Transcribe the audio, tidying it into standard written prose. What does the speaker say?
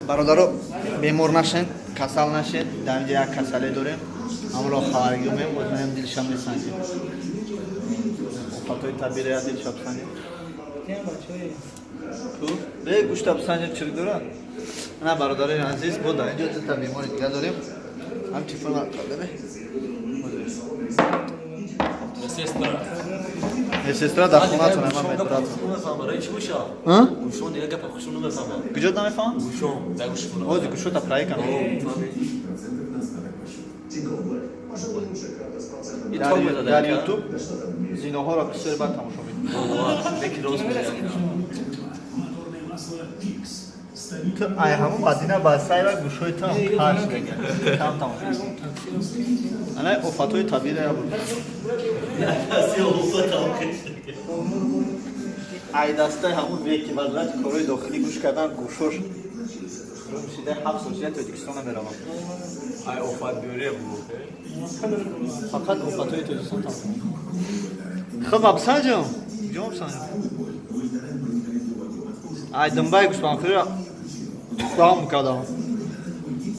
برادرو بیمار نشین، کسل نشین. در اینجا یک کسلی داریم. همراه خبرگی میم، باز میم دلشم بسنجیم. خطای طبیعی را دلشم بسنجیم. تو؟ به گوشت بسنجیم چرک دارن؟ نه برادرای عزیز بود در اینجا تا بیماری دیگه داریم. هم تیفون بده. سسترا در خونه تونه من میتونم. ها؟ گوشون دیگه گپ خوشونو بفهمم. کجا نمیفهم؟ گوشون، در گوشون. اوه گوشو تا پرای کنم. در یوتیوب زینوها را بسیار بد تماشا می‌کنم. یکی روز میاد. تو ای همون مدینه بسای و گوشوی تو پاش دیگه. کم تماشا می‌کنم. انا افاتوی طبیعی را بود. اسی olsa tamam geçti. ای دسته همون ویکی وزارت کارهای داخلی گوش کردن گوشوش میشیده 7 سال تو تاجیکستان میروم. Ay ofat böyle bu. فقط افاتوی تاجیکستان تماشا می‌کنم. خب ابسنجم. جام سنجم. ای دنبای گوش بام فرا دام کردم.